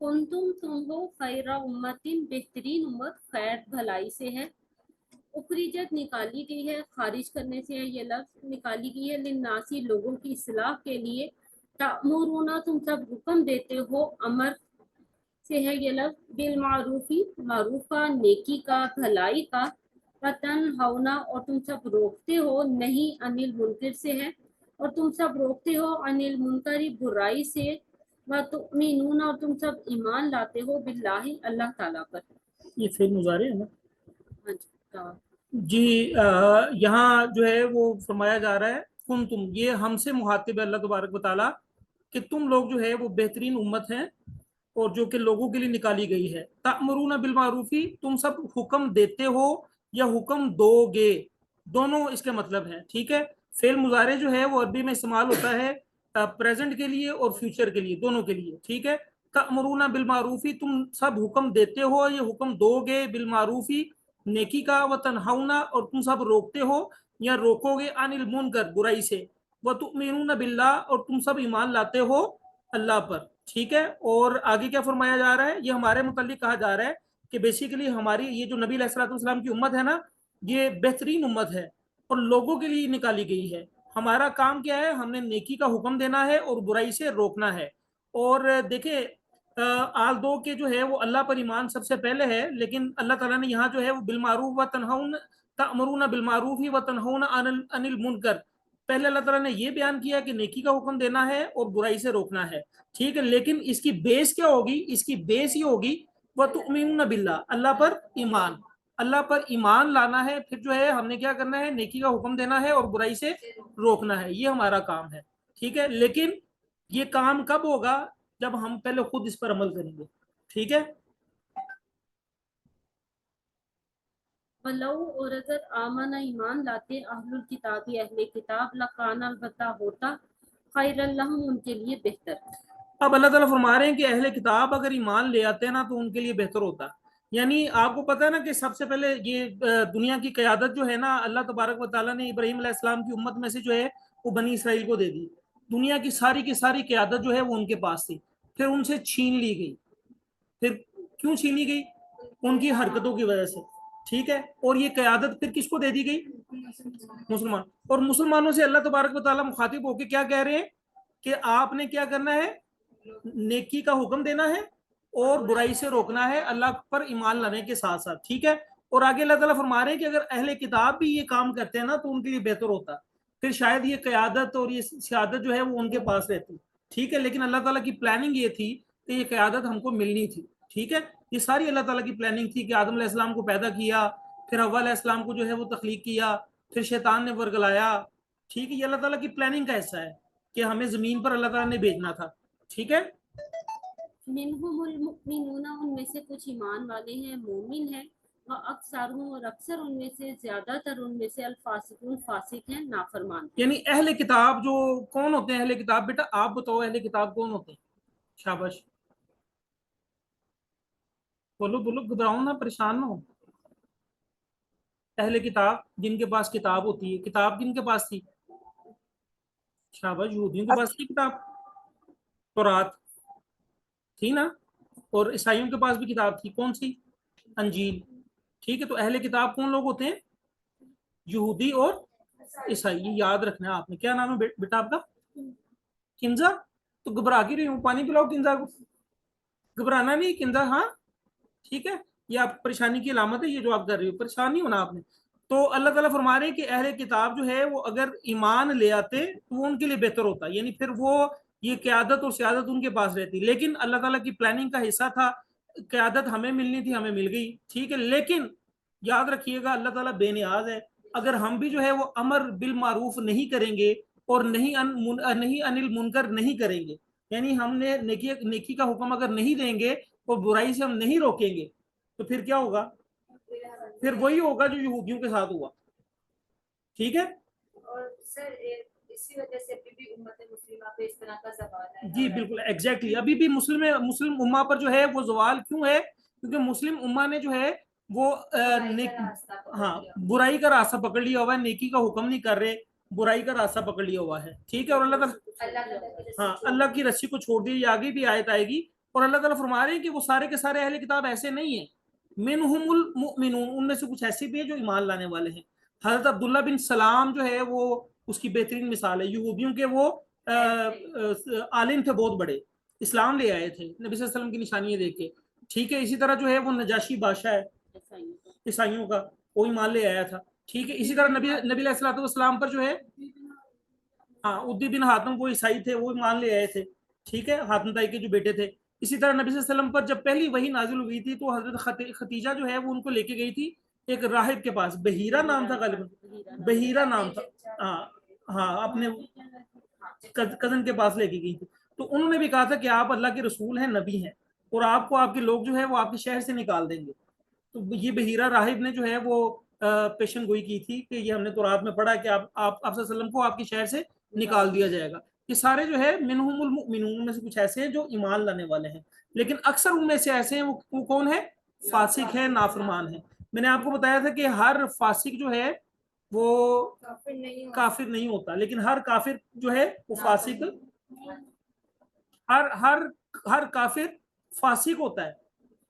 तुम हो खैरा उम्मतिन, बेहतरीन उम्मत, खैर भलाई से है। उखरिजत निकाली गई है, खारिज करने से है ये लफ्ज, निकाली गई है लिन्नासी लोगों की इस्लाह के लिए। तामुरूना तुम सब हुक्म देते हो, अमर से है ये लफ्ज, बिल मारूफी मारूफ का, नेकी का, भलाई का। वतन हवना और तुम सब रोकते हो नहीं, अनिल मुनकर से है, और तुम सब रोकते हो अनिल मुनकरी बुराई से। व तुमिनून और तुम सब ईमान लाते हो बिल्लाहि अल्लाह ताला पर। ये फिर मुजारे है ना। हाँ जी, जी यहाँ जो है वो फरमाया जा रहा है कुन तुम, ये हमसे मुखातिब है अल्लाह तबारक व तआला कि तुम लोग जो है वो बेहतरीन उम्मत हैं और जो कि लोगों के लिए निकाली गई है। तामरूना बिल मारूफी, तुम सब हुक्म देते हो या हुक्म दोगे, दोनों इसके मतलब है। ठीक है, फेल मुजारे जो है वो अरबी में इस्तेमाल होता है प्रेजेंट के लिए और फ्यूचर के लिए, दोनों के लिए। ठीक है, तामरूना बिल मारूफी, तुम सब हुक्म देते हो या हुक्म दोगे, बिल मारूफी नेकी का, व तनहाउना और तुम सब रोकते हो या रोकोगे, अनिल मुनकर बुराई से, व तुमिनूना बिल्लाह और तुम सब ईमान लाते हो अल्लाह पर। ठीक है, और आगे क्या फरमाया जा रहा है, ये हमारे मुतालिक कहा जा रहा है कि बेसिकली हमारी ये जो नबी अलैहिस्सलाम की उम्मत है ना, ये बेहतरीन उम्मत है और लोगों के लिए निकाली गई है। हमारा काम क्या है, हमने नेकी का हुक्म देना है और बुराई से रोकना है। और देखे आल दो के जो है वो अल्लाह पर ईमान सबसे पहले है, लेकिन अल्लाह ताला ने यहाँ जो है वो बिलमारूफ व तनहाउन, तअमरूना बिलमारूफ व तनहाउना अनिल मुनकर, पहले अल्लाह ताला ने ये बयान किया कि नेकी का हुक्म देना है और बुराई से रोकना है। ठीक है, लेकिन इसकी बेस क्या होगी, इसकी बेस ये होगी वह तुमिनून बिल्लाह, अल्लाह पर ईमान, अल्लाह पर ईमान लाना है। फिर जो है हमने क्या करना है, नेकी का हुक्म देना है और बुराई से रोकना है, ये हमारा काम है। ठीक है, लेकिन ये काम कब होगा, जब हम पहले खुद इस पर अमल करेंगे। ठीक है, वलौ और अगर आमना ईमान लाते अहलुल किताबी अहले किताब, लकान अलबत्ता होता, खैरल लहुम उनके लिए बेहतर। अब अल्लाह ताला फरमा रहे हैं कि अहले किताब अगर ईमान ले आते हैं ना तो उनके लिए बेहतर होता। यानी आपको पता है ना कि सबसे पहले ये दुनिया की क़यादत जो है ना, अल्लाह तबारक व तआला ने इब्राहीम अलैहिस्सलाम की उम्मत में से जो है वो बनी इसराइल को दे दी। दुनिया की सारी क़यादत जो है वो उनके पास थी, फिर उनसे छीन ली गई। फिर क्यों छीनी गई, उनकी हरकतों की वजह से। ठीक है, और ये क़यादत फिर किसको दे दी गई, मुसलमान। और मुसलमानों से अल्लाह तबारक व तआला मुखातिब होकर क्या कह रहे हैं कि आपने क्या करना है, नेकी का हुक्म देना है और बुराई से रोकना है, अल्लाह पर ईमान लाने के साथ साथ। ठीक है, और आगे अल्लाह ताला फरमा रहे हैं कि अगर अहले किताब भी ये काम करते हैं ना तो उनके लिए बेहतर होता, फिर शायद ये क़यादत और ये सियादत जो है वो उनके पास रहती। ठीक है, लेकिन अल्लाह ताला की प्लानिंग ये थी कि ये क़यादत हमको मिलनी थी। ठीक है, ये सारी अल्लाह ताला की प्लानिंग थी कि आदम अलैहिस्सलाम को पैदा किया, फिर हव्वा अलैहिस्सलाम को जो है वो तख्लीक किया, फिर शैतान ने वर्गलाया। ठीक है, ये अल्लाह ताला की प्लानिंग का हिस्सा है कि हमें जमीन पर अल्लाह ताला ने भेजना था। ठीक है, मिनहुमुल मुमिनूना, उनमें से कुछ ईमान वाले हैं, मोमिन हैं। व अक्सरुहum और अक्सर उनमें से, ज्यादातर उनमें से, अल फासिकून फासिक हैं, नाफरमान हैं। यानी अहले किताब जो कौन होते हैं, अहले किताब बेटा आप बताओ, अहले किताब कौन होते हैं, शाबाश बोलो बोलो, घबराओ ना, परेशान ना हो। अहले किताब जिनके पास किताब होती है, किताब किनके पास थी, शाबाश यहूदियों के पास थी किताब, तौरात थी ना। और ईसाइयों के पास भी किताब थी, कौन सी, अंजील। ठीक है, तो अहले किताब कौन लोग होते हैं, यहूदी और ईसाई। ये याद रखना है आपने। क्या नाम है बेटा आपका, किंजा। तो घबरा क्यों रही हूँ, पानी पिलाओ किंजा को, घबराना नहीं किंजा, हाँ। ठीक है, ये आप परेशानी की अलामत है, ये जो आप कर रही हो, परेशान नहीं होना आपने। तो अल्लाह ताला फरमा रहे हैं कि अहले किताब जो है वो अगर ईमान ले आते तो वो उनके लिए बेहतर होता, यानी फिर वो ये क़यादत और सियादत उनके पास रहती। लेकिन अल्लाह ताला की प्लानिंग का हिस्सा था, क़यादत हमें मिलनी थी, हमें मिल गई। ठीक है, लेकिन याद रखिएगा अल्लाह ताला बेनियाज है। अगर हम भी जो है वो अमर बिल मारूफ नहीं करेंगे और नहीं अनिल मुनकर नहीं करेंगे, यानी हमने नेकी का हुक्म अगर नहीं देंगे और बुराई से हम नहीं रोकेंगे, तो फिर क्या होगा, फिर वही होगा जो यहूदियों के साथ हुआ। ठीक है, और सर इसी वजह से अभी भी उम्मत मुस्लिमा पे इस तरह का सवाल है। जी बिल्कुल एग्जैक्टली, अभी भी मुस्लिम उम्मा पर जो है वो सवाल क्यों है, क्योंकि मुस्लिम उम्मा ने जो है वो हाँ बुराई का रास्ता पकड़ लिया हुआ है, नेकी का हुक्म नहीं कर रहे, बुराई का रास्ता पकड़ लिया हुआ है। ठीक है, और अल्लाह का, हाँ अल्लाह की रस्सी को छोड़ दी, आगे भी आयत आएगी اور اللہ ताला फरमा रहे हैं कि वो सारे के सारे अहले किताब ऐसे नहीं है, मिनहुमुल मुमिनून, उनमें से कुछ ऐसे भी हैं जो ईमान लाने वाले हैं। हजरत अब्दुल्ला बिन सलाम जो है वो उसकी बेहतरीन मिसाल है। यहूदियों के वो आलिम थे बहुत बड़े, इस्लाम ले आए थे नबी सल्लल्लाहु अलैहि वसल्लम की निशानियां देख के, ठीक है। इसी तरह जो है वो नजाशी बादशाह है ईसाइयों का, वो ईमान ले आया था, ठीक है। इसी तरह नबी नबी अलैहि सलाम पर जो है, हाँ, उद्दी बिन हातिम वो ईसाई थे, वो ईमान ले आए थे, ठीक है, हातिम ताई के जो बेटे थे। इसी तरह नबी सल्लल्लाहु अलैहि वसल्लम पर जब पहली वही नाजिल हुई थी तो हजरत खतीजा जो है वो उनको लेके गई थी एक राहिब के पास, बहीरा नाम था गालिबन, बहीरा नाम था, हाँ हाँ, अपने कजन के पास लेके गई थी। तो उन्होंने भी कहा था कि आप अल्लाह के रसूल हैं, नबी हैं, और आपको आपके लोग जो है वो आपके शहर से निकाल देंगे। तो ये बहीरा राहिब ने जो है वो पेशन गोई की थी कि ये हमने तौरात में पढ़ा कि आप वसल्लम को आपके शहर से निकाल दिया जाएगा। ये सारे जो है मिनहुमुल मुमिनून में से कुछ ऐसे हैं जो ईमान लाने वाले हैं, लेकिन अक्सर उनमें से ऐसे हैं वो कौन है, फासिक है, नाफरमान है। मैंने आपको बताया था कि हर फासिक जो है वो काफिर नहीं होता, लेकिन हर काफिर जो है वो फासिक, हर हर हर काफिर फासिक होता है,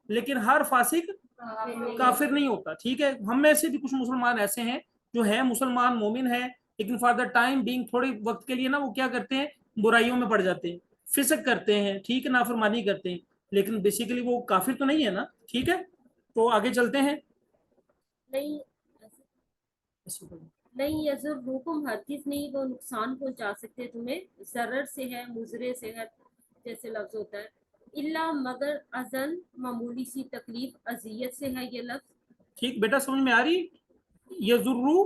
लेकिन हर फासिक काफिर नहीं होता, ठीक है। हम में से भी कुछ मुसलमान ऐसे हैं जो है मुसलमान मोमिन है, लेकिन फॉर द टाइम बीइंग थोड़ी वक्त के लिए ना वो क्या करते हैं, बुराइयों में पड़ जाते हैं, फिसक करते हैं, ठीक है, नाफरमानी करते हैं, लेकिन बेसिकली वो काफिर तो नहीं है ना, ठीक है। तो आगे चलते हैं। नहीं नहीं यज़ुर्रुकुम, हरगिज़ नहीं वो नुकसान पहुंचा सकते तुम्हें, ज़रर से है, मुजरे से है, जैसे लफ्ज होता है, इल्ला मगर अजन, मामूली सी तकलीफ, अजियत से है ये लफ्ज। ठीक बेटा, समझ में आ रही, यजुर्रु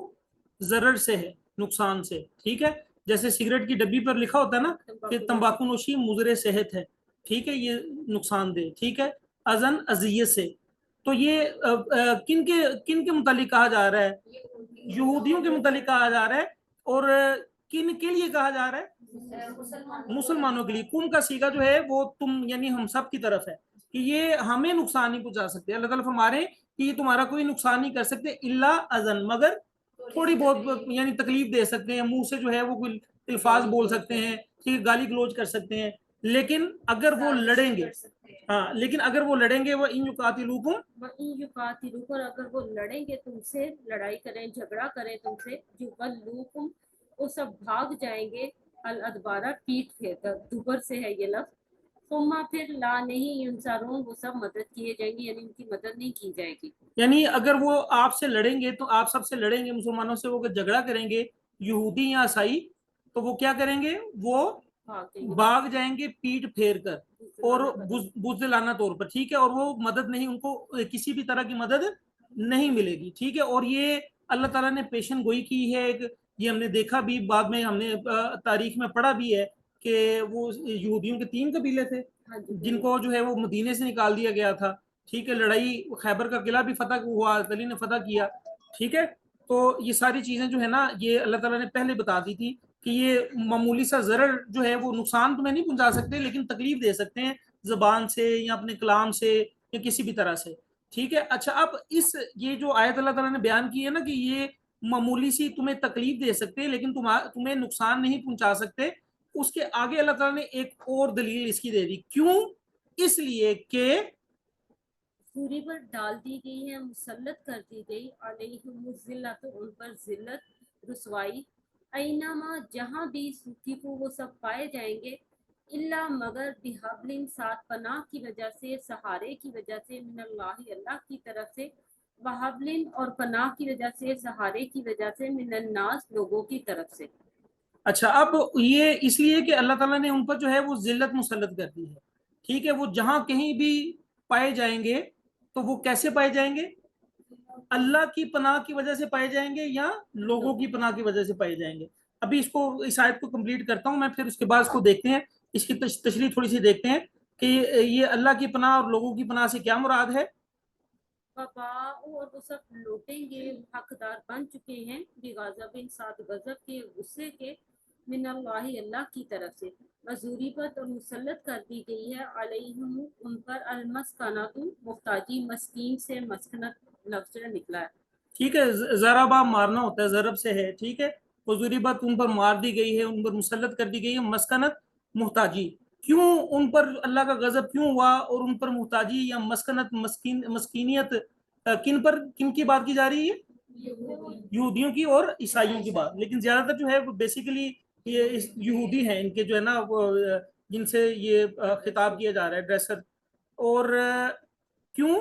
जरर से है, नुकसान से, ठीक है। जैसे सिगरेट की डब्बी पर लिखा होता है ना कि तंबाकू नोशी मुजरे सेहत है, ठीक है, ये नुकसानदेह, ठीक है। अजन अजियत से, तो ये किन के मुतालिक कहा जा रहा है, यहूदियों के मुतालिक कहा जा रहा है, और किन के लिए कहा जा रहा है, मुसलमानों के लिए। कुन का सीगा जो है वो तुम यानी हम सब की तरफ है कि ये हमें नुकसान नहीं पहुंचा सकते। अल्लाह ताला फरमा रहे हैं कि ये तुम्हारा कोई नुकसान नहीं कर सकते, इल्ला अजन, मगर थोड़ी बहुत यानी तकलीफ दे सकते हैं, मुंह से जो है वो कोई अल्फाज बोल सकते हैं, ठीक है, गाली गलौज कर सकते हैं, लेकिन अगर वो लड़ेंगे, हाँ, लेकिन अगर वो लड़ेंगे, वो इन युकातिलुकुम, और अगर वो लड़ेंगे तुमसे, लड़ाई करें, झगड़ा करें तुमसे, युवल्लुकुम, वो सब भाग जाएंगे, अल अदबारा, पीठ फेरकर, दुबर से है ये लफ्ज, सुम्मा फिर ला नहीं युनसरून, वो सब मदद किए जाएंगे, यानी उनकी मदद नहीं की जाएगी। यानी अगर वो आपसे लड़ेंगे तो आप सबसे लड़ेंगे, मुसलमानों से वो अगर झगड़ा करेंगे, यहूदी या ईसाई, तो वो क्या करेंगे, वो भाग जाएंगे पीठ फेर कर और बुज़दिलाना तौर पर, ठीक है, और वो मदद नहीं, उनको किसी भी तरह की मदद नहीं मिलेगी, ठीक है। और ये अल्लाह ताला ने पेशन गोई की है एक, ये हमने देखा भी, बाद में हमने तारीख में पढ़ा भी है कि वो यहूदियों के 3 कबीले थे जिनको जो है वो मदीने से निकाल दिया गया था, ठीक है। लड़ाई खैबर का किला भी फतह हुआ, अली ने फतह किया, ठीक है। तो ये सारी चीजें जो है ना, ये अल्लाह ताला ने पहले बता दी थी कि ये मामूली सा जरर जो है वो नुकसान तुम्हें नहीं पहुंचा सकते, लेकिन तकलीफ दे सकते हैं जबान से या अपने कलाम से या किसी भी तरह से, ठीक है। अच्छा, अब इस ये जो आयत अल्लाह ताला ने बयान की है ना कि ये मामूली सी तुम्हें तकलीफ दे सकते हैं लेकिन तुम्हें नुकसान नहीं पहुंचा सकते, उसके आगे अल्लाह ताला ने एक और दलील इसकी दे दी, क्यों, इसलिए कि सूरी पर डाल दी गई है, मुसल्लत कर दी गई, अलैहिमुज़्ज़िल्लत, तो उन पर जिल्लत, रुसवाई, ऐनामा, जहाँ भी सूखी को वो सब पाए जाएंगे, इल्ला मगर बिहबलिन, साथ पनाह की वजह से, सहारे की वजह से, मिनल्लाहि, अल्लाह की तरफ से, वहबलिन, और पनाह की वजह से, सहारे की वजह से, मिनन्नास, लोगों की तरफ से। अच्छा, अब ये इसलिए कि अल्लाह ताला ने उन पर जो है वो जिल्लत मुसल्लत कर दी है, ठीक है। वो जहां कहीं भी पाए जाएंगे तो वो कैसे पाए जाएंगे, अल्लाह की पनाह की वजह से पाए जाएंगे या लोगों की पनाह की वजह से पाए जाएंगे। अभी इसको, इस आयत को कंप्लीट करता हूं मैं, फिर उसके बाद इसको देखते हैं, इसकी तशरीह थोड़ी सी देखते हैं कि ये अल्लाह की पनाह और लोगों की पनाह से क्या मुराद है। वबाऊ, और वो सब लौटेंगे, हकदार बन चुके हैं, बिगाज़बिन, साथ गजब के, गुस्से के, मिनल्लाहि, अल्लाह की तरफ से, मजूरीबत, और मुसल्लत कर दी गई है, अलैहिम, उन पर, अलमस्कनतु, मुफ्ताजी, मस्कीन से मस्कनत लफ्ज निकला है, ठीक है, जराबा मारना होता है, जरब से है, ठीक है। हुजूरीबत, उन पर मार दी गई है, उन पर मुसल्लत कर दी गई है, मस्कनत, मुहताजी, क्यों उन पर अल्लाह का गजब क्यों हुआ और उन पर मुहताजी या मस्कीनियत किन की बात की जा रही है? यहूदियों की और ईसाइयों की बात। लेकिन ज्यादातर जो है वो बेसिकली ये यहूदी हैं, इनके जो है ना वो जिनसे ये खिताब किया जा रहा है ड्रेसर। और क्यों?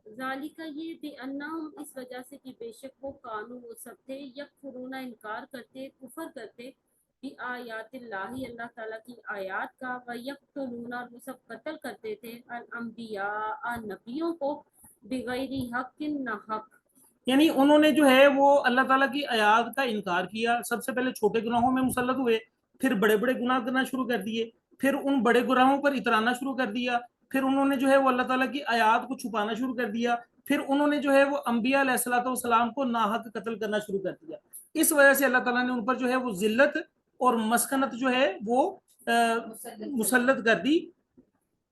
जालिका ये बेअन्नाहुम, इस वजह से कि बेशक वो कानू वो सब थे यकफुरूना इनकार करते कुफर करते भी आयातिल्लाही अल्लाह ताला की आयात का, व यक्तुलूना और वो सब कत्ल करते थे अल अंबिया नबियों को बिगैरी हक़्क़िन ना हक। यानी उन्होंने जो है वो अल्लाह ताला की आयात का इनकार किया, सबसे पहले छोटे गुनाहों में मुसल्लत हुए, फिर बड़े बड़े गुनाह करना शुरू कर दिए, फिर उन बड़े गुनाहों पर इतराना शुरू कर दिया, फिर उन्होंने जो है वो अल्लाह ताला की आयात को छुपाना शुरू कर दिया, फिर उन्होंने जो है वो अंबिया अलैहिस्सलाम को नाहक कत्ल करना शुरू कर दिया। इस वजह से अल्लाह ताला ने उन पर जो है वो जिल्लत और मस्कनत जो है वो मुसल्लत कर दी।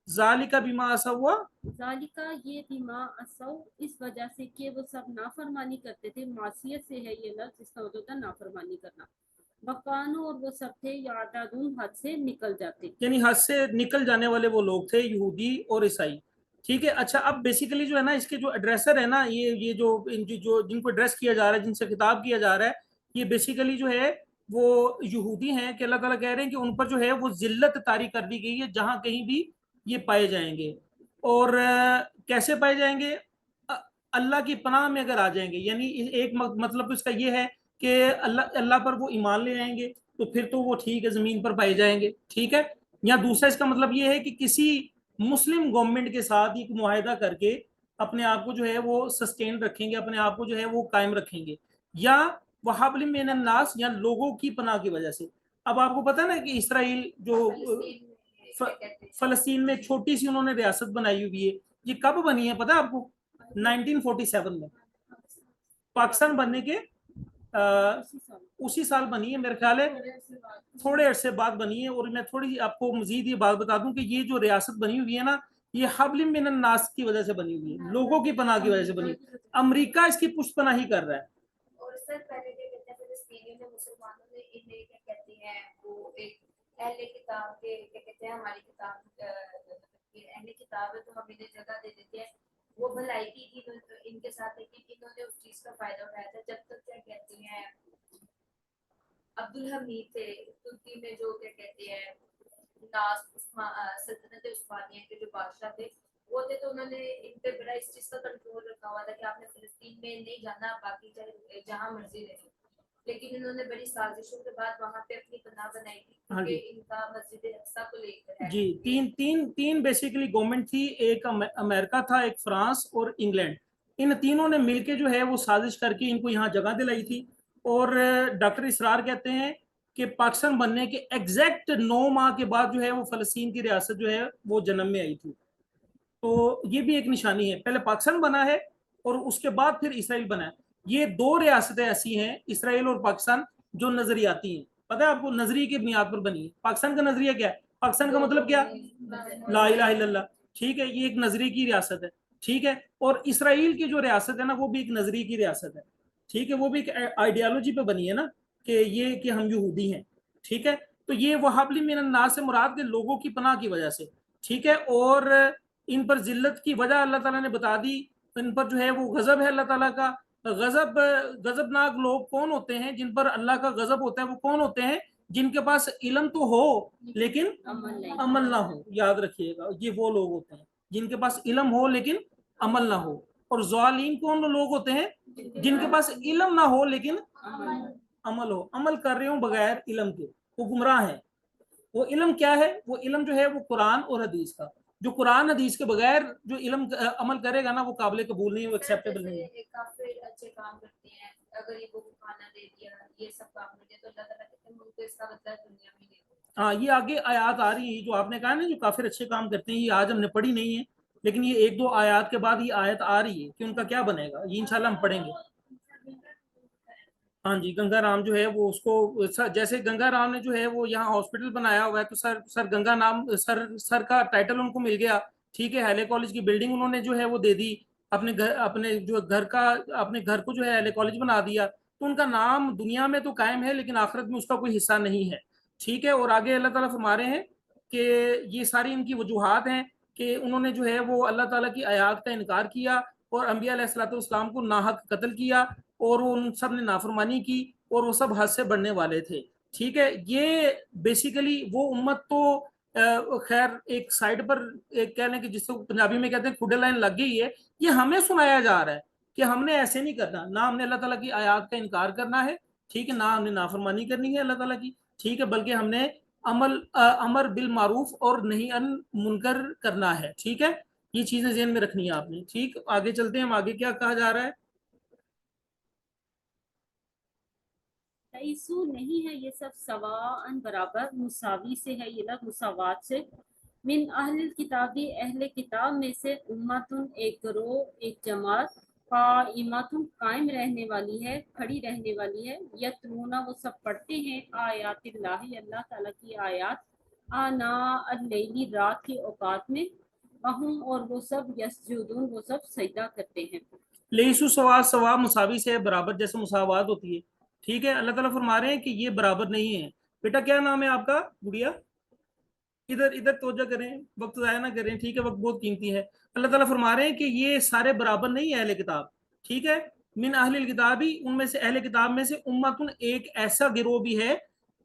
जालिका बिमा असवा, जालिका ये बिमा असौ, इस वजह से कि वो सब नाफरमानी करते थे। मासियत से है ये लफ्ज, इसका मतलब होता है नाफरमानी करना। वकानो और वो सब थे यातादून, हद से निकल जाते। यानी हद से निकल जाने वाले वो लोग थे, यहूदी और ईसाई। ठीक है। अच्छा, अब बेसिकली जो है ना इसके जो एड्रेसर है ना, ये जो जिनको एड्रेस किया जा रहा है, जिनसे खिताब किया जा रहा है, ये बेसिकली जो है वो यहूदी हैं कि अल्लाह ताला कह रहे हैं कि उन पर जो है वो जिल्लत तारी कर दी गई है जहां कहीं भी ये पाए जाएंगे। और कैसे पाए जाएंगे? अ- अल्लाह की पनाह में अगर आ जाएंगे, यानी एक मतलब इसका ये है कि अल्लाह अल्लाह पर वो ईमान ले आएंगे, तो फिर तो वो ठीक है, जमीन पर पाए जाएंगे। ठीक है। या दूसरा इसका मतलब ये है कि किसी मुस्लिम गवर्नमेंट के साथ एक मुआहदा करके अपने आप को जो है वो सस्टेन रखेंगे, अपने आप को जो है वो कायम रखेंगे, या वहाबलिम मिनन नास, या लोगों की पनाह की वजह से। अब आपको पता है ना कि इसराइल जो फलस्तीन में एक छोटी सी उन्होंने रियासत बनाई हुई है, ये कब बनी है पता है आपको? 1947 में। पाकिस्तान बनने के उसी साल बनी है मेरे ख्याल है, थोड़े अरसे बाद बनी है। और मैं थोड़ी आपको मजीद ये बात बता दूं कि ये जो रियासत बनी हुई है ना, ये हबलिम मिनन नास की वजह से बनी हुई है, लोगों की पनाह की वजह से बनी। अमेरिका इसकी पुष्टपनाही कर रहा है। और सर पहले क्या कहते हैं फिलिस्तीनियों ने मुसलमानों ने इन्हें क्या कहते हैं वो एक अहले किताब के क्या कहते हैं हमारी किताब अहले किताब है तो हम इन्हें जगह दे देते हैं। वो भलाई की थी तो इनके साथ, लेकिन इन्होंने उस चीज का फायदा उठाया था जब तक क्या कहते हैं अब्दुल हमीद थे तुर्की में, जो क्या कहते हैं सल्तनत उस्मानिया के जो बादशाह थे वो थे, तो उन्होंने इन पे बड़ा इस चीज का कंट्रोल रखा हुआ था कि आपने फिलिस्तीन में नहीं जाना, बाकी चाहे जहाँ मर्जी रहे। लेकिन इन्होंने बड़ी साजिशों के बाद वहां पे अपनी पनाह बनाई थी क्योंकि इनका मस्जिद अक्सा को लेकर है। जी, तीन बेसिकली गवर्नमेंट थी, एक अमेरिका था, एक फ्रांस और इंग्लैंड। इन तीनों ने मिलके जो है वो साजिश करके इनको यहाँ जगह दिलाई थी। और डॉक्टर इसरार कहते हैं कि पाकिस्तान बनने के एग्जैक्ट 9 माह के बाद जो है वो फलस्तीन की रियासत जो है वो जन्म में आई थी। तो ये भी एक निशानी है, पहले पाकिस्तान बना है और उसके बाद फिर इसराइल बना है। ये दो रियासतें ऐसी हैं, इसराइल और पाकिस्तान, जो नजरियाती हैं। पता है आपको, नजरिए की बुनियाद पर बनी है। पाकिस्तान का नजरिया क्या है? पाकिस्तान का मतलब क्या? ला इलाहा इल्लल्लाह। ठीक है, ये एक नजरिए की रियासत है। ठीक है। और इसराइल की जो रियासत है ना, वो भी एक नजरिए की रियासत है। ठीक है, वो भी एक आइडियोलॉजी पे बनी है ना, कि ये कि हम यहूदी हैं। ठीक है। तो ये वहाबली मिनन नास से मुराद के लोगों की पनाह की वजह से। ठीक है। और इन पर जिल्लत की वजह अल्लाह ताला ने बता दी। इन पर जो है वो गजब है अल्लाह ताला का। गजबनाक लोग कौन होते हैं? जिन पर अल्लाह का गजब होता है वो कौन होते हैं? जिनके पास इल्म तो हो लेकिन अमल ना हो। याद रखिएगा, ये वो लोग होते हैं जिनके पास इल्म हो लेकिन अमल ना हो। और जालिम कौन लोग होते हैं? जिनके पास इल्म ना हो लेकिन अमल हो, अमल कर रहे हो बगैर इल्म के, वो गुमराह है। वो इल्म क्या है? वो इल्म जो है वो कुरान और हदीस का। जो कुरान हदीस के बगैर जो इल्म अमल करेगा ना, वो काबिल कबूल नहीं है, वो एक्सेप्टेबल नहीं है। काफी अच्छे काम करते हैं, अगर ये को खाना दे दिया, ये सब काम कर दिया, तो अल्लाह ताला कहते हैं उनको इसका बदला दुनिया में दे दो। हाँ, ये आगे आयात आ रही है जो आपने कहा ना, जो काफिर अच्छे काम करते हैं, ये आज हमने पढ़ी नहीं है, लेकिन ये एक दो आयात के बाद ये आयत आ रही है कि उनका क्या बनेगा, ये इंशाल्लाह हम पढ़ेंगे। हाँ जी, गंगा राम जो है वो उसको जैसे गंगा राम ने जो है वो यहाँ हॉस्पिटल बनाया हुआ है, तो सर गंगा नाम सर का टाइटल उनको मिल गया। ठीक है। हैले कॉलेज की बिल्डिंग उन्होंने जो है वो दे दी, अपने जो घर का, अपने घर को जो है हैले कॉलेज बना दिया। तो उनका नाम दुनिया में तो कायम है लेकिन आखिरत में उसका कोई हिस्सा नहीं है। ठीक है। और आगे अल्लाह ताला फरमा रहे हैं کہ یہ ساری ان کی وجوہات ہیں کہ انہوں نے جو ہے وہ اللہ تعالیٰ کی آیات کا انکار کیا اور انبیاء علیہ الصلوۃ والسلام کو ناحق قتل کیا اور ان سب نے نافرمانی کی اور وہ سب حد سے بڑھنے والے تھے. ٹھیک ہے, یہ بیسیکلی وہ امت تو خیر ایک سائڈ پر ایک کہہ لیں کہ جس کو پنجابی میں کہتے ہیں کھڈے لائن لگ گئی ہے. یہ ہمیں سنایا جا رہا ہے کہ ہم نے ایسے نہیں کرنا, نہ ہم نے اللہ تعالیٰ کی آیات کا انکار کرنا ہے, ٹھیک ہے, نہ ہم نے نافرمانی کرنی ہے اللہ تعالیٰ کی, ٹھیک ہے, بلکہ ہم نے امر بالمعروف اور نہی عن منکر کرنا ہے. ٹھیک ہے, یہ چیزیں ذہن میں رکھنی ہے آپ نے. ٹھیک, آگے چلتے ہیں ہم, آگے کیا کہا جا رہا ہے. تیسو نہیں ہے یہ سب سواء برابر, مساوی سے ہے یہ لفظ مساوات سے. من اہل الکتابی اہل کتاب میں سے امتن ایک گروہ ایک جماعت, قائمتن قائم رہنے والی ہے, کھڑی رہنے والی ہے, یتلونا وہ سب پڑھتے ہیں آیات اللہ اللہ تعالیٰ کی آیات, آناء اللیل رات کے اوقات میں, وہم اور وہ سب یسجدون وہ سب سجدہ کرتے ہیں. لیسو سوا سوا مساوی سے برابر, جیسے مساوات ہوتی ہے. ٹھیک ہے, اللہ تعالیٰ فرما رہے ہیں کہ یہ برابر نہیں ہے. بیٹا کیا نام ہے آپ کا گڑیا, ادھر ادھر توجہ کریں, وقت ضائع نہ کریں. ٹھیک ہے, وقت بہت قیمتی ہے. اللہ تعالیٰ فرما رہے ہیں کہ یہ سارے برابر نہیں ہے اہل کتاب. ٹھیک ہے, من اہل الکتابی ان میں سے اہل کتاب میں سے امتن ایک ایسا گروہ بھی ہے,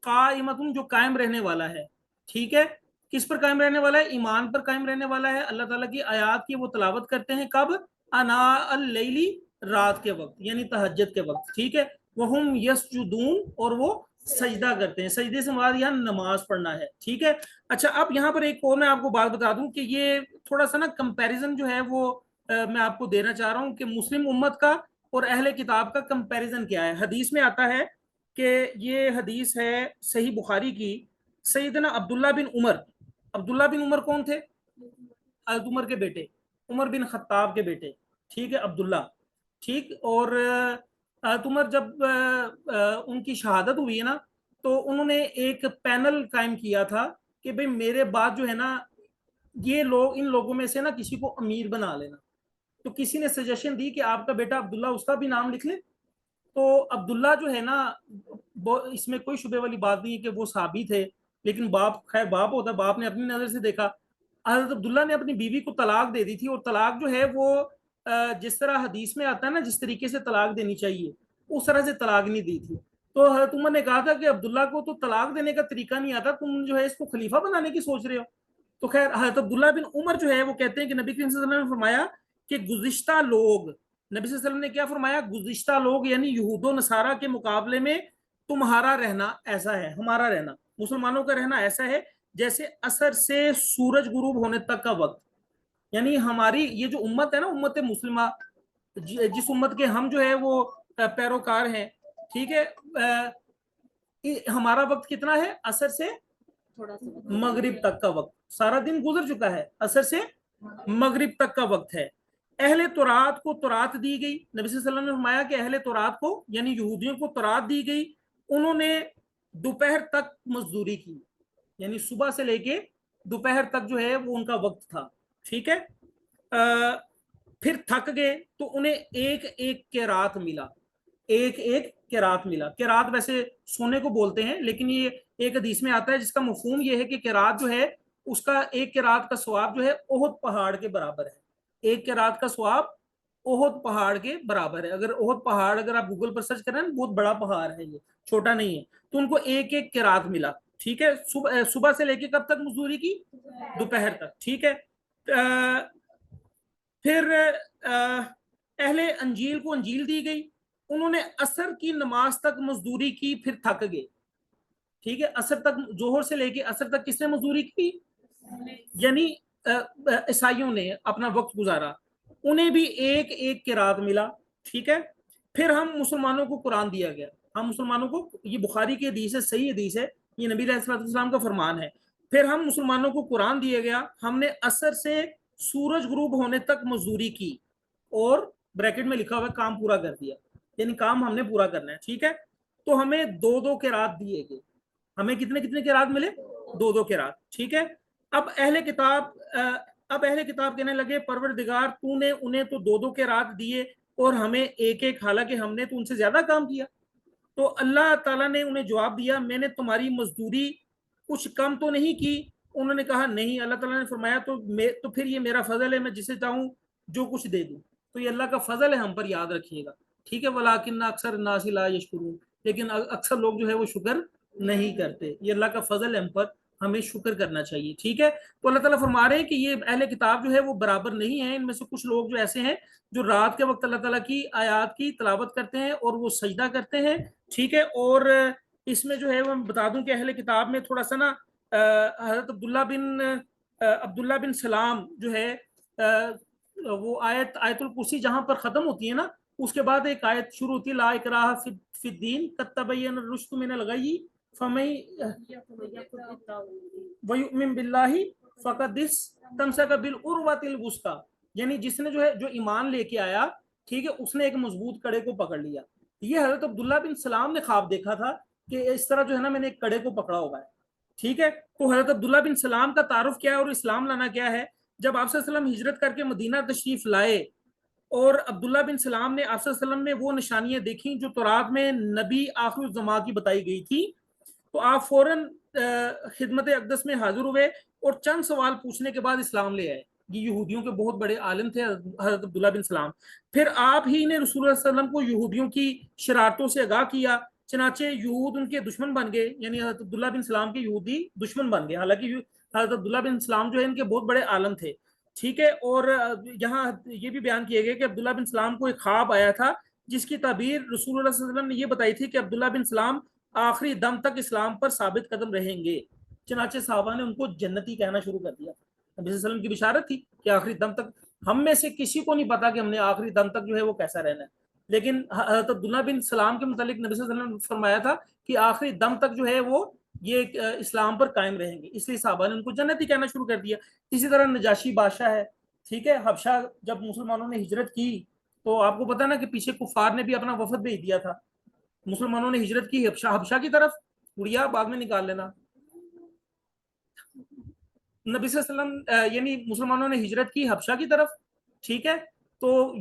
قائمتن جو قائم رہنے والا ہے. ٹھیک ہے, کس پر قائم رہنے والا ہے, ایمان پر قائم رہنے والا ہے. اللہ تعالیٰ کی آیات کی وہ تلاوت کرتے ہیں کب, اناء اللیلی رات کے وقت یعنی تہجد کے وقت. ٹھیک ہے, وہم یسجدون اور وہ سجدہ کرتے ہیں. سجدے سے مراد یہاں نماز پڑھنا ہے. ٹھیک ہے, اچھا اب یہاں پر ایک اور میں آپ کو بات بتا دوں کہ یہ تھوڑا سا نا کمپیریزن جو ہے وہ میں آپ کو دینا چاہ رہا ہوں کہ مسلم امت کا اور اہل کتاب کا کمپیریزن کیا ہے. حدیث میں آتا ہے کہ یہ حدیث ہے صحیح بخاری کی, سیدنا عبداللہ بن عمر. عبداللہ بن عمر کون تھے, حضرت عمر کے بیٹے, عمر بن خطاب کے بیٹے. ٹھیک ہے, عبداللہ. ٹھیک, اور حضرت عمر جب ان کی شہادت ہوئی ہے نا تو انہوں نے ایک پینل قائم کیا تھا کہ بھئی میرے بعد جو ہے نا یہ لوگ, ان لوگوں میں سے نا کسی کو امیر بنا لینا. تو کسی نے سجیشن دی کہ آپ کا بیٹا عبداللہ, اس کا بھی نام لکھ لیں. تو عبداللہ جو ہے نا, اس میں کوئی شبہ والی بات نہیں ہے کہ وہ صحابی تھے, لیکن باپ خیر باپ ہوتا, باپ نے اپنی نظر سے دیکھا. حضرت عبداللہ نے اپنی بیوی کو طلاق دے دی تھی, اور طلاق جو ہے وہ جس طرح حدیث میں آتا ہے نا جس طریقے سے طلاق دینی چاہیے اس طرح سے طلاق نہیں دی تھی. تو حضرت عمر نے کہا تھا کہ عبداللہ کو تو طلاق دینے کا طریقہ نہیں آتا, تم جو ہے اس کو خلیفہ بنانے کی سوچ رہے ہو. تو خیر حضرت عبداللہ بن عمر جو ہے وہ کہتے ہیں کہ نبی کریم صلی اللہ علیہ وسلم نے فرمایا کہ گزشتہ لوگ, نبی صلی اللہ علیہ وسلم نے کیا فرمایا, گزشتہ لوگ یعنی یہود و نصارہ کے مقابلے میں تمہارا رہنا ایسا ہے, ہمارا رہنا مسلمانوں کا رہنا ایسا ہے جیسے عصر سے سورج غروب ہونے تک کا وقت. یعنی ہماری یہ جو امت ہے نا, امت مسلمہ, جس امت کے ہم جو ہے وہ پیروکار ہیں, ٹھیک ہے, ہمارا وقت کتنا ہے, عصر سے مغرب تک کا وقت. سارا دن گزر چکا ہے, عصر سے مغرب تک کا وقت ہے. اہل تورات کو تورات دی گئی, نبی صلی اللہ علیہ وسلم نے فرمایا کہ اہل تورات کو یعنی یہودیوں کو تورات دی گئی, انہوں نے دوپہر تک مزدوری کی, یعنی صبح سے لے کے دوپہر تک جو ہے وہ ان کا وقت تھا. ٹھیک ہے, پھر تھک گئے تو انہیں ایک ایک قرات ملا, ایک ایک قرات ملا. قرات ویسے سونے کو بولتے ہیں, لیکن یہ ایک حدیث میں آتا ہے جس کا مفہوم یہ ہے کہ قرات جو ہے اس کا ایک قرات کا ثواب جو ہے احد پہاڑ کے برابر ہے. ایک قرات کا ثواب احد پہاڑ کے برابر ہے. اگر احد پہاڑ اگر آپ گوگل پر سرچ کریں, بہت بڑا پہاڑ ہے, یہ چھوٹا نہیں ہے. تو ان کو ایک ایک قرات ملا. ٹھیک ہے, صبح سے لے کے کب تک مزدوری کی, دوپہر تک. ٹھیک ہے, پھر اہل انجیل کو انجیل دی گئی, انہوں نے عصر کی نماز تک مزدوری کی, پھر تھک گئے. ٹھیک ہے, عصر تک, ظہر سے لے کے عصر تک کس نے مزدوری کی, یعنی عیسائیوں نے اپنا وقت گزارا, انہیں بھی ایک ایک قرات ملا. ٹھیک ہے, پھر ہم مسلمانوں کو قرآن دیا گیا, ہم مسلمانوں کو, یہ بخاری کی حدیث ہے, صحیح حدیث ہے, یہ نبی علیہ الصلوۃ والسلام کا فرمان ہے. پھر ہم مسلمانوں کو قرآن دیا گیا, ہم نے عصر سے سورج غروب ہونے تک مزدوری کی, اور بریکٹ میں لکھا ہوا کام پورا کر دیا, یعنی کام ہم نے پورا کرنا ہے. ٹھیک ہے, تو ہمیں دو دو قرات دیے گئے. ہمیں کتنے کتنے قرات ملے, دو دو قرات. ٹھیک ہے, اب اہل کتاب کہنے لگے پروردگار تو نے انہیں تو دو دو قرات دیے اور ہمیں ایک ایک, حالانکہ ہم نے تو ان سے زیادہ کام کیا. تو اللہ تعالیٰ نے انہیں جواب دیا, میں نے تمہاری مزدوری کچھ کم تو نہیں کی, انہوں نے کہا نہیں, اللہ تعالیٰ نے فرمایا تو پھر یہ میرا فضل ہے, میں جسے چاہوں جو کچھ دے دوں. تو یہ اللہ کا فضل ہے, ہم پر یاد رکھیے گا, ٹھیک ہے. ولیکن اکثر الناس لا یشکرون, لیکن اکثر لوگ جو ہے وہ شکر نہیں کرتے. یہ اللہ کا فضل ہے ہم پر, ہمیں شکر کرنا چاہیے, ٹھیک ہے. تو اللہ تعالیٰ فرما رہے ہیں کہ یہ اہل کتاب جو ہے وہ برابر نہیں ہے. ان میں سے کچھ لوگ جو ایسے ہیں جو رات کے وقت اللہ تعالیٰ کی آیات کی تلاوت کرتے ہیں اور وہ سجدہ کرتے ہیں, ٹھیک ہے. اور اس میں جو ہے وہ بتا دوں کہ اہل کتاب میں تھوڑا سا نا حضرت عبداللہ بن سلام جو ہے وہ آیت الکرسی جہاں پر ختم ہوتی ہے نا, اس کے بعد ایک آیت شروع ہوتی ہے, لا اکراہ فی الدین قد تبین الرشد من الغی فمن ویؤمن باللہ فقد استمسک بالعروۃ الوثقی, یعنی جس نے جو ایمان لے کے آیا, ٹھیک ہے, اس نے ایک مضبوط کڑے کو پکڑ لیا. یہ حضرت عبداللہ بن سلام نے خواب دیکھا تھا کہ اس طرح جو ہے نا میں نے ایک کڑے کو پکڑا ہوا ہے, ٹھیک ہے. تو حضرت عبداللہ بن سلام کا تعارف کیا ہے اور اسلام لانا کیا ہے. جب آپ صلی اللہ علیہ وسلم ہجرت کر کے مدینہ تشریف لائے اور عبداللہ بن سلام نے آپ صلی اللہ علیہ وسلم میں وہ نشانیاں دیکھیں جو تورات میں نبی آخر الزمان کی بتائی گئی تھی, تو آپ فوراً خدمت اقدس میں حاضر ہوئے اور چند سوال پوچھنے کے بعد اسلام لے آئے. یہ یہودیوں کے بہت بڑے عالم تھے حضرت عبداللہ بن سلام. پھر آپ ہی نے رسول اللہ صلی اللہ علیہ وسلم کو یہودیوں کی شرارتوں سے آگاہ کیا, چنانچہ یہود ان کے دشمن بن گئے, یعنی حضرت عبداللہ بن سلام کے یہودی دشمن بن گئے, حالانکہ حضرت عبداللہ بن سلام جو ہے ان کے بہت بڑے عالم تھے, ٹھیک ہے. اور یہاں یہ بھی بیان کیا گیا کہ عبداللہ بن سلام کو ایک خواب آیا تھا جس کی تعبیر رسول اللہ صلی اللہ علیہ وسلم نے یہ بتائی تھی کہ عبداللہ بن سلام آخری دم تک اسلام پر ثابت قدم رہیں گے. چنانچہ صحابہ نے ان کو جنتی کہنا شروع کر دیا. نبی صلی اللہ علیہ وسلم کی بشارت تھی کہ آخری دم تک, ہم میں سے کسی کو نہیں پتا کہ ہم نے آخری دم تک جو ہے وہ کیسا رہنا ہے, لیکن حضرت عبداللہ بن سلام کے متعلق نبی صلی اللہ علیہ وسلم نے فرمایا تھا کہ آخری دم تک جو ہے وہ یہ اسلام پر قائم رہیں گے, اس لیے صحابہ نے ان کو جنتی کہنا شروع کر دیا. اسی طرح نجاشی بادشاہ ہے, ٹھیک ہے. حبشہ جب مسلمانوں نے ہجرت کی تو آپ کو پتا نا کہ پیچھے کفار نے بھی اپنا وفد بھیج دیا تھا. مسلمانوں نے ہجرت کی حبشہ کی طرف, اڑیا بعد میں نکال لینا. نبی صلی اللہ علیہ وسلم یعنی مسلمانوں نے ہجرت کی حبشہ کی طرف, ٹھیک ہے. تو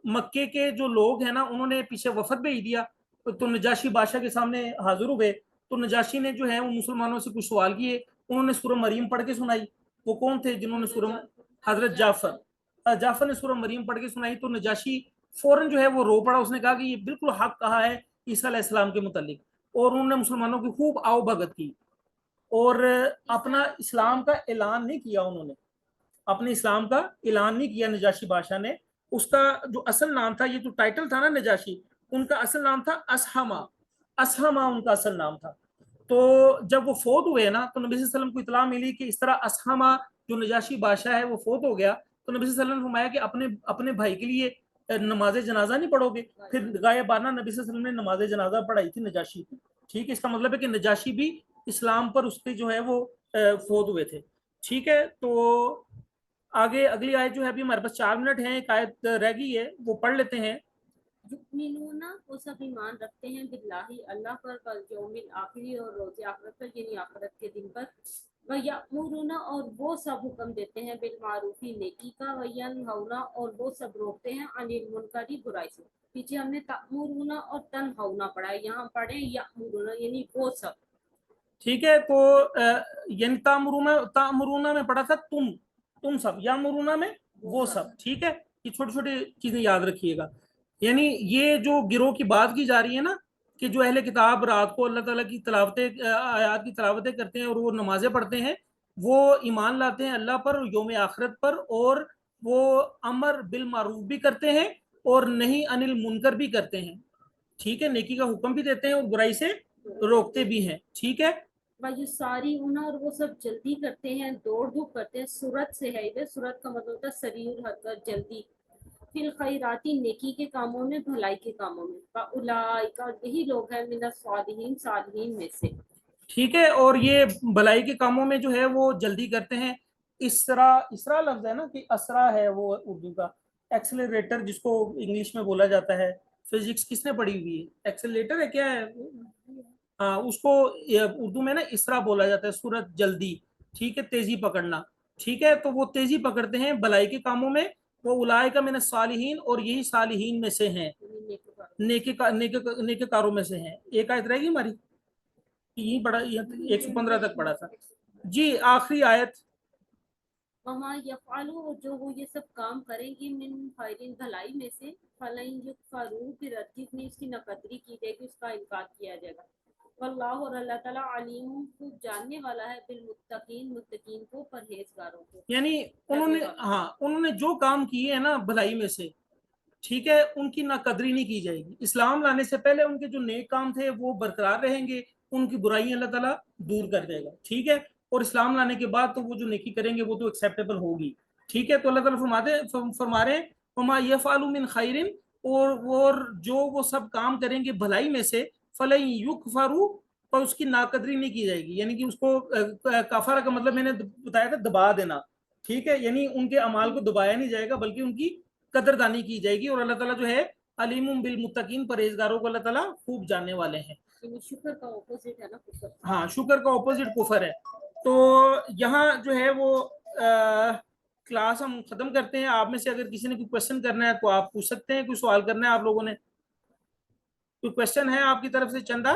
مکے کے جو لوگ ہیں نا انہوں نے پیچھے وفد بھیج دیا, تو نجاشی بادشاہ کے سامنے حاضر ہوئے. تو نجاشی نے جو ہے وہ مسلمانوں سے کچھ سوال کیے, انہوں نے سورہ مریم پڑھ کے سنائی. وہ کون تھے جنہوں نے حضرت جعفر نے سورہ مریم پڑھ کے سنائی. تو نجاشی فوراً جو ہے وہ رو پڑا, اس نے کہا کہ یہ بالکل حق کہا ہے عیسیٰ علیہ السلام کے متعلق, اور انہوں نے مسلمانوں کی خوب آؤ بھگت کی اور اپنا اسلام کا اعلان نہیں کیا. انہوں نے اپنے اسلام کا اعلان نہیں کیا نجاشی بادشاہ نے. اس کا جو اصل نام تھا, یہ جو ٹائٹل تھا نا نجاشی, ان کا اصل نام تھا اسہما ان کا اصل نام تھا. تو جب وہ فوت ہوئے نا تو نبی صلی اللہ علیہ وسلم کو اطلاع ملی کہ اس طرح اسہما جو نجاشی بادشاہ ہے وہ فوت ہو گیا. تو نبی صلی اللہ علیہ وسلم نے فرمایا کہ اپنے بھائی کے لیے نماز جنازہ نہیں پڑھو گے. پھر غائبانہ نبی صلی اللہ علیہ وسلم نے نماز جنازہ پڑھائی تھی نجاشی کی, ٹھیک ہے. اس کا مطلب ہے کہ نجاشی بھی اسلام پر اس کے جو ہے وہ فوت ہوئے تھے, ٹھیک ہے. تو آگے اگلی آیت جو ہے ابھی ہمارے پاس 4 منٹ ہیں, ایک آیت رہ گئی ہے وہ پڑھ لیتے ہیں. یؤمنون وہ سب ایمان رکھتے ہیں باللہ اللہ پر, والیوم الآخر اور روز آخرت پر, یعنی آخرت کے دن پر. ویأمرون اور وہ سب حکم دیتے ہیں بالمعروف نیکی کا, وینہون اور وہ سب روکتے ہیں عن المنکر برائی سے. پیچھے ہم نے تأمرون اور تنہون پڑھا ہے, یہاں پڑھیں یأمرون یعنی وہ سب, ٹھیک ہے. تو یعنی تامرون میں پڑھا تھا تم سب, یامرون میں وہ سب, ٹھیک ہے. یہ چھوٹی چھوٹی چیزیں یاد رکھیے گا. یعنی یہ جو گروہ کی بات کی جا رہی ہے نا کہ جو اہل کتاب رات کو اللہ تعالیٰ کی آیات کی تلاوتیں کرتے ہیں اور وہ نمازیں پڑھتے ہیں, وہ ایمان لاتے ہیں اللہ پر, یوم آخرت پر, اور وہ امر بالمعروف بھی کرتے ہیں اور نہیں عن المنکر بھی کرتے ہیں, ٹھیک ہے. نیکی کا حکم بھی دیتے ہیں اور برائی سے روکتے بھی ہیں, ٹھیک ہے. وَيُسَارِعُونَ اور وہ سب جلدی کرتے ہیں, دوڑ دھوپ کرتے ہیں. سرعت سے ہے ادھر, سرعت کا مطلب ہوتا ہے سریع حرکت, جلدی. فی الخیراتی نیکی کے کاموں میں, بھلائی کے کاموں میں. فَأُولَٰئِکَ یہی لوگ ہیں من الصالحین صالحین میں سے, ٹھیک ہے. اور یہ بھلائی کے کاموں میں جو ہے وہ جلدی کرتے ہیں. اسرا لفظ ہے نا کہ اسرا ہے وہ اردو کا, ایکسلریٹر جس کو انگلش میں بولا جاتا ہے. فزکس کس نے پڑھی ہوئی ہے, ایکسلریٹر ہے کیا ہے, ہاں اس کو اردو میں نا اسرا بولا جاتا ہے, سورت جلدی, ٹھیک ہے, تیزی پکڑنا, ٹھیک ہے. تو وہ تیزی پکڑتے ہیں بھلائی کے کاموں میں. وہ اولئک من الصالحین اور یہی صالحین میں سے ہیں, نیک کاروں میں سے ہیں. ایک آیت رہ گئی ہماری, یہی پڑھا 115 تک پڑھا تھا. جی آخری آیت. وما یفعلوا، اور جو وہ یہ سب کام کریں گے، من خیرین بھلائی میں سے، فلن یکفروا، پھر ہرگز نہیں اس کی نقدری کی جائے گی، اس کا انکار کیا جائے گا. واللہ، اور اللہ تعالیٰ علیم خوب جاننے والا ہے، بالمتقین متقین کو، پرہیزگاروں کو. یعنی انہوں نے جو کام کیے ہیں نا بھلائی میں سے، ٹھیک ہے، ان کی نہ قدری نہیں کی جائے گی. اسلام لانے سے پہلے ان کے جو نیک کام تھے وہ برقرار رہیں گے، ان کی برائیاں اللہ تعالیٰ دور کر دے گا. ٹھیک ہے، اور اسلام لانے کے بعد تو وہ جو نیکی کریں گے وہ تو ایکسیپٹیبل ہوگی. ٹھیک ہے، تو اللہ تعالیٰ فرما رہے ہیں وما یفعلوا من خیر، اور جو وہ سب کام کریں گے بھلائی میں سے، فلن یکفروا، پر اس کی ناقدری نہیں کی جائے گی. یعنی کہ اس کو کفارہ کا مطلب میں نے بتایا تھا دبا دینا. ٹھیک ہے، یعنی ان کے اعمال کو دبایا نہیں جائے گا بلکہ ان کی قدردانی کی جائے گی. اور اللہ تعالیٰ جو ہے علیم بالمتقین، پرہیزگاروں کو اللہ تعالیٰ خوب جاننے والے ہیں. یعنی شکر کا اپوزٹ ہے نا کفر. ہاں، شکر کا اپوزٹ کفر ہے. تو یہاں جو ہے وہ کلاس ہم ختم کرتے ہیں. آپ میں سے اگر کسی نے کوئی کوشچن کرنا ہے تو آپ پوچھ سکتے ہیں. کوئی سوال کرنا ہے آپ لوگوں نے؟ کوئی کوشچن ہے آپ کی طرف سے؟ چندہ